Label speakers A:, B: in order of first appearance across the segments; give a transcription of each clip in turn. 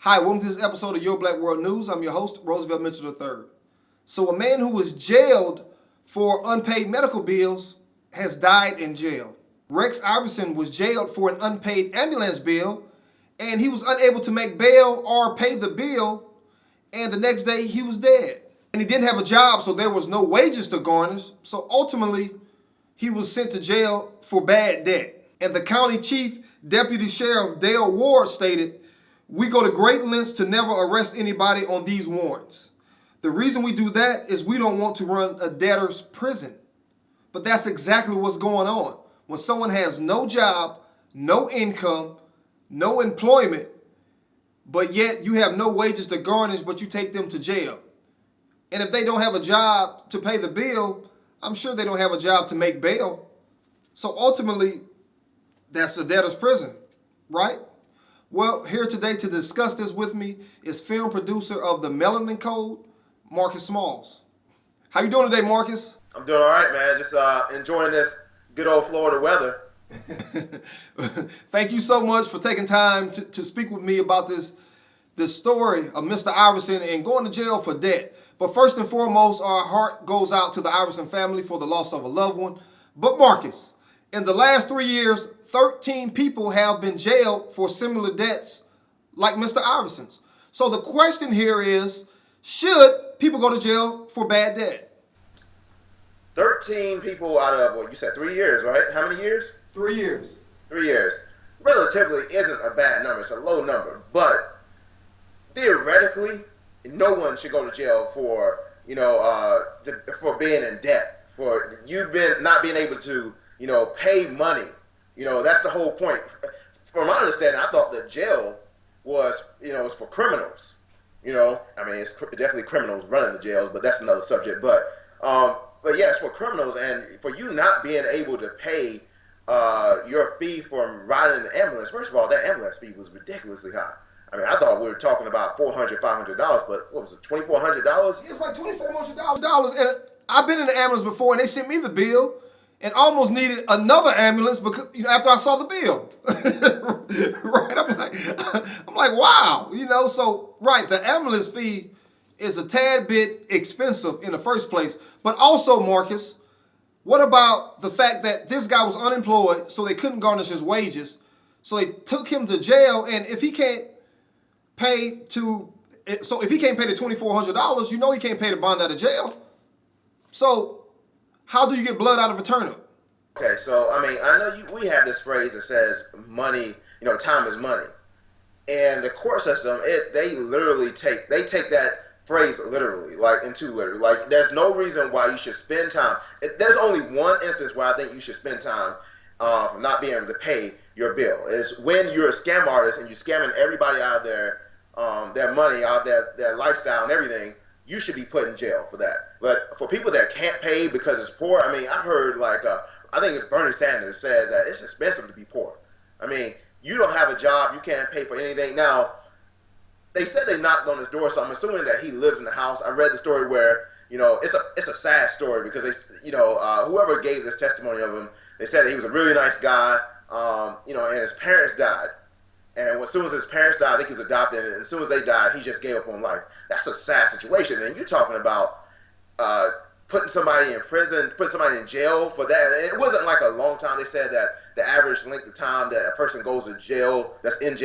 A: Hi, welcome to this episode of Your Black World News. I'm your host, Roosevelt Mitchell III. So a man who was jailed for unpaid medical bills has died in jail. Rex Iverson was jailed for an unpaid ambulance bill, and he was unable to make bail or pay the bill, and the next day he was dead. And he didn't have a job, so there was no wages to garnish, so ultimately he was sent to jail for bad debt. And the county chief, Deputy Sheriff Dale Ward, stated, "We go to great lengths to never arrest anybody on these warrants. The reason we do that is we don't want to run a debtor's prison." But that's exactly what's going on. When someone has no job, no income, no employment, but yet you have no wages to garnish, but you take them to jail. And if they don't have a job to pay the bill, I'm sure they don't have a job to make bail. So ultimately, that's a debtor's prison, right? Well, here today to discuss this with me is film producer of The Melanin Code, Marcus Smalls. How you doing today, Marcus?
B: I'm doing all right, man. Just enjoying this good old Florida weather.
A: Thank you so much for taking time to speak with me about this story of Mr. Iverson and going to jail for debt. But first and foremost, our heart goes out to the Iverson family for the loss of a loved one. But Marcus, in the last 3 years, 13 people have been jailed for similar debts like Mr. Iverson's. So the question here is, should people go to jail for bad debt?
B: 13 people out of, what you said, 3 years, right? How many years?
A: 3 years.
B: 3 years. Relatively isn't a bad number. It's a low number. But theoretically, no one should go to jail for, for being in debt. For you not being able to, pay money. That's the whole point. From my understanding, I thought that jail was for criminals. It's definitely criminals running the jails, but that's another subject. But yeah, it's for criminals, and for you not being able to pay your fee from riding an ambulance. First of all, that ambulance fee was ridiculously high. I thought we were talking about $400, $500, but what was it, $2,400?
A: It's like $2,400. And I've been in the ambulance before, and they sent me the bill, and almost needed another ambulance because after I saw the bill. Right? I'm like, wow. So right, the ambulance fee is a tad bit expensive in the first place. But also, Marcus, what about the fact that this guy was unemployed, so they couldn't garnish his wages, so they took him to jail, and if he can't pay the $2,400, he can't pay the bond out of jail. So how do you get blood out of a turnip?
B: Okay, so I know we have this phrase that says money, time is money. And the court system, they take that phrase literally, Like, there's no reason why you should spend time. There's only one instance where I think you should spend time not being able to pay your bill. Is when you're a scam artist and you're scamming everybody out of their money, out of their lifestyle and everything. You should be put in jail for that. But for people that can't pay because it's poor, I heard I think it's Bernie Sanders says that it's expensive to be poor. You don't have a job, you can't pay for anything. Now, they said they knocked on his door, so I'm assuming that he lives in the house. I read the story where, it's a sad story because whoever gave this testimony of him, they said that he was a really nice guy, and his parents died. And as soon as his parents died, I think he was adopted, and as soon as they died, he just gave up on life. That's a sad situation. And you're talking about putting somebody in prison, putting somebody in jail for that. And it wasn't like a long time. They said that the average length of time that a person goes to jail, that's in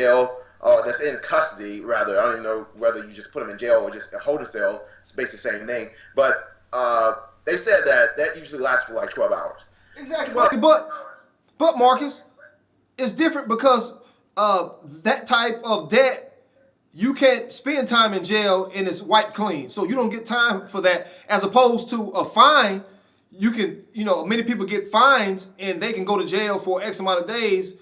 B: custody, rather. I don't even know whether you just put them in jail or just a holding cell. It's basically the same thing. But they said that usually lasts for like 12 hours.
A: Exactly. But Marcus, it's different because that type of debt, you can't spend time in jail and it's wiped clean. So you don't get time for that, as opposed to a fine. You can, many people get fines and they can go to jail for X amount of days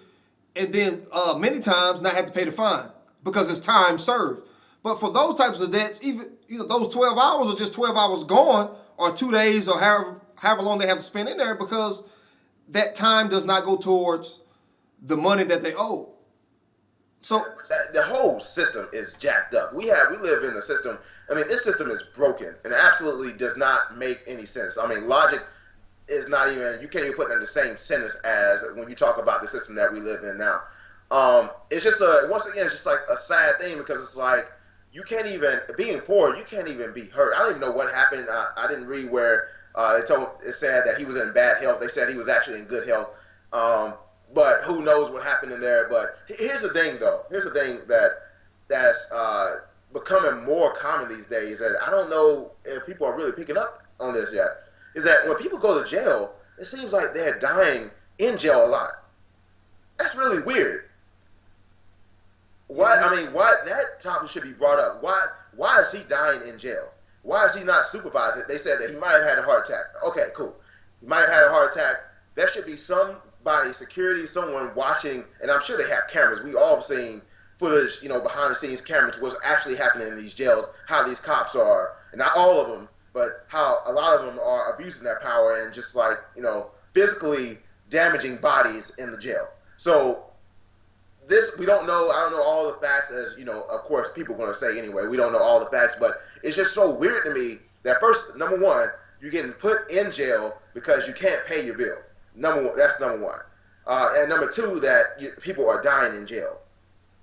A: and then many times not have to pay the fine because it's time served. But for those types of debts, even, those 12 hours are just 12 hours gone, or 2 days, or however long they have to spend in there, because that time does not go towards the money that they owe. So
B: the whole system is jacked up. We live in a system. This system is broken and absolutely does not make any sense. Logic is not even. You can't even put it in the same sentence as when you talk about the system that we live in now. It's just once again, it's just like a sad thing because it's like you can't even being poor, you can't even be hurt. I don't even know what happened. I didn't read where it said that he was in bad health. They said he was actually in good health. But who knows what happened in there? But here's the thing, though. Here's the thing that's becoming more common these days, and I don't know if people are really picking up on this yet. Is that when people go to jail, it seems like they're dying in jail a lot. That's really weird. Why? I mean, why that topic should be brought up? Why is he dying in jail? Why is he not supervised? They said that he might have had a heart attack. Okay, cool. He might have had a heart attack. There should be somebody, security, someone watching, and I'm sure they have cameras. We all have seen footage, behind the scenes cameras, what's actually happening in these jails, how these cops are, and not all of them, but how a lot of them are abusing their power and just like, physically damaging bodies in the jail. So this, we don't know. I don't know all the facts, as of course people are going to say anyway. We don't know all the facts, but it's just so weird to me that first, number one, you're getting put in jail because you can't pay your bill. That's number one, and number two, that people are dying in jail.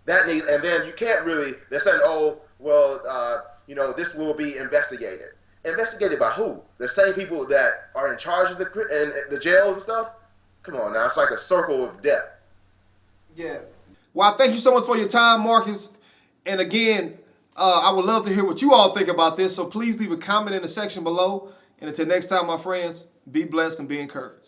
B: And then you can't really. They're saying, oh, well, this will be investigated. Investigated by who? The same people that are in charge of the jails and stuff. Come on now, it's like a circle of death.
A: Yeah. Well, I thank you so much for your time, Marcus. And again, I would love to hear what you all think about this. So please leave a comment in the section below. And until next time, my friends, be blessed and be encouraged.